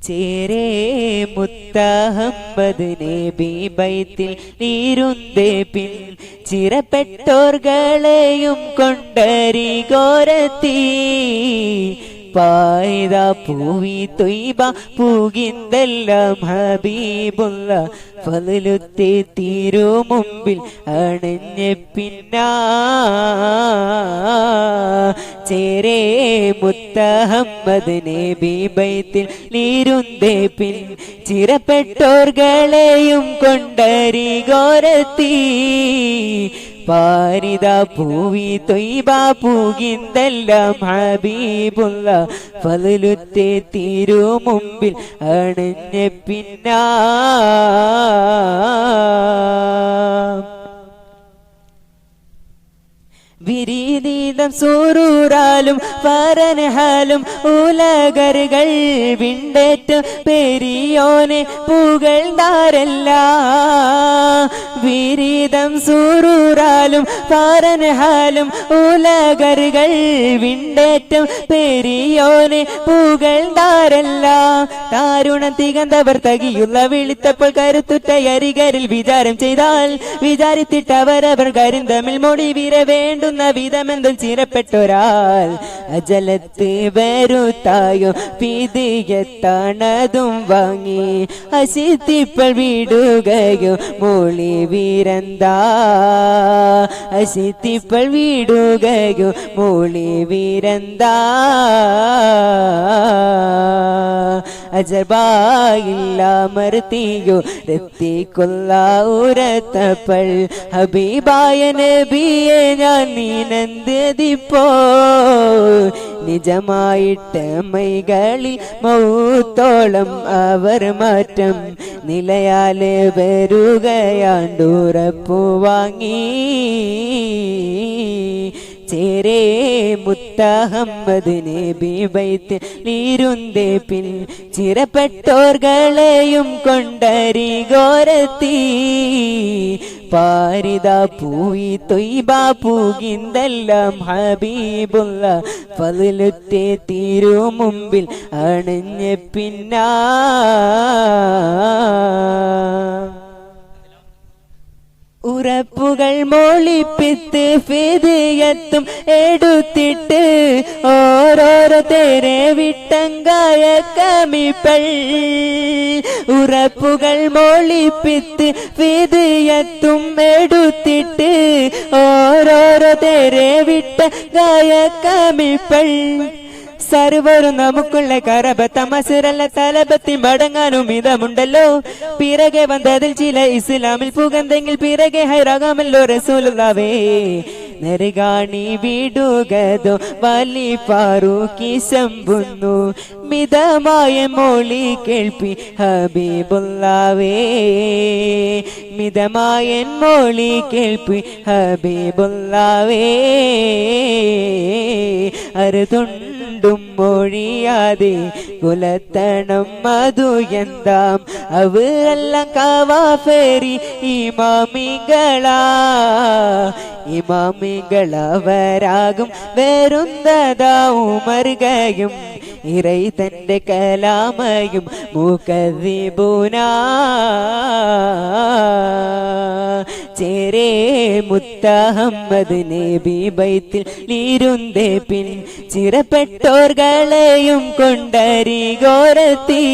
ചേരേ മുത്തഹമ്മദ് നബി ബൈത്തിൽ നീരുന്തേ പിൻ ചിറപ്പെട്ടോർകളെയും കൊണ്ടരി ഗോരത്തി പായതാ പൂവി തൊയ്ബ പൂകിന്തെല്ലാം ഹബീബുള്ള ഫളലുത്തെ തീരു മുമ്പിൽ അണഞ്ഞ പിന്നാ ചേരേ മുത്തഹമ്മദ് നബി ബൈത്തിൽ നീരുന്തേ പിൻ ചിറപ്പെട്ടോർകളെയും കൊണ്ടരി ഗോരത്തി പാരിതാ പൂവി തൊയ്ബ പൂകിന്തെല്ലാം ഹബീബുള്ള ഫളലുത്തെ തീരു മുമ്പിൽ അണഞ്ഞ പിന്നാ വിരീതീതം സൂറൂറാലും ഫറൻഹാലും ഉലകറുകൾ വിണ്ടേറ്റം പെരിയോനെ പുകഴ്ந்தாരല്ല വിരീതം സൂറൂറാലും ഫറൻഹാലും ഉലകറുകൾ വിണ്ടേറ്റം പെരിയോനെ പുകഴ്ந்தாരല്ല താരുണം തികന്തവർ തകിയുള്ള വിളിത്തപ്പോൾ കരുത്തുറ്റ അരികരിൽ വിചാരം ചെയ്താൽ വിചാരിത്തിട്ടവരവർ കരിന്തമിൽ മൊഴി വീര വേണ്ടുന്ന വിധമെന്തും ചിരപ്പെട്ടൊരാൾ അജലത്ത് വരുത്തായോ പീതിയെത്താണതും വാങ്ങി അശിത്തിപ്പൾ വിടുകയോ മോളി വീരന്താ അശിത്തിപ്പൾ വിടുകയോ മോളി വീരന്താ അജർബായില്ല മർത്തിയോ രത്തിക്കൊള്ള ഉരത്തപ്പൾ ഹബീബായ നബിയെ ഞാൻ നീനന്ദിപ്പോ നിജമായിട്ട് മൈകളിൽ മൗത്തോളം അവർ മാറ്റം നിലയാലെ വരുകയാണ്ടുറപ്പു വാങ്ങി ചേരേ മുത്തഹമ്മദ് നബി ബൈത്തിൽ നീരുന്തേ പിൻ ചിറപ്പെട്ടോർകളെയും കൊണ്ടരി ഗോരത്തി പാരിതാ പൂവി തൊയ്ബ പൂകിന്തെല്ലാം ഹബീബുള്ള ഫളലുത്തെ തീരു മുമ്പിൽ അണഞ്ഞ പിന്നാ ഉറപ്പുകൾ മോളിപ്പിത്ത് ഫിദിയത്തും എടുത്തിട്ട് ഓരോരോ തേരെ വിട്ടങ്കായ കമിപ്പൾ ഉറപ്പുകൾ മോളിപ്പിത്ത് ഫിദിയത്തും എടുത്തിട്ട് ഓരോരോ തേരെ വിട്ടങ്കായ കമിപ്പൾ സർവരും നമുക്കുള്ള കരബത്ത മസിറല്ല തലബത്തി മടങ്ങാനും ഇതമുണ്ടല്ലോ പിറകെ വന്നതിൽ ചില ഇസ്ലാമിൽ പുകന്തെങ്കിൽ പിറകെ ഹൈറാകാമല്ലോ റസൂലുള്ളാവേ നെറുകാണി വിടുകതോ വലി ഫാറൂഖി ശമ്പുന്നു മിതമായ മോളി കേൾപ്പി ഹബീബുള്ളാവേ മിതമായ മോളി കേൾപ്പി ഹബീബുള്ളാവേ അരുതുണ്ടും മൊഴിയാതെ കുലത്തണം മധു എന്താം അവരെല്ലാം കാവാഫേരി ഇമാമികളവരാകും വരുന്നതാ ഉമർഗയും ഇറൈ തന്റെ കലാമയും മുകദ്ദിബൂനാ ചേരേ മുത്തഹമ്മദ് നബി ബൈത്തിൽ നീരുന്തേ പിൻ ചിറപ്പെട്ടോർകളെയും കൊണ്ടരി ഗോരത്തി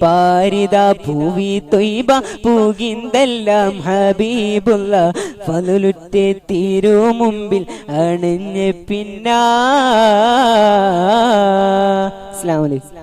പാരിതാ പൂവി തൊയ്ബ പൂകിന്തെല്ലാം ഹബീബുള്ള ഫളലുത്തെ തീരു മുമ്പിൽ അണഞ്ഞ പിന്നാ. അസ്സലാമു അലൈക്കും.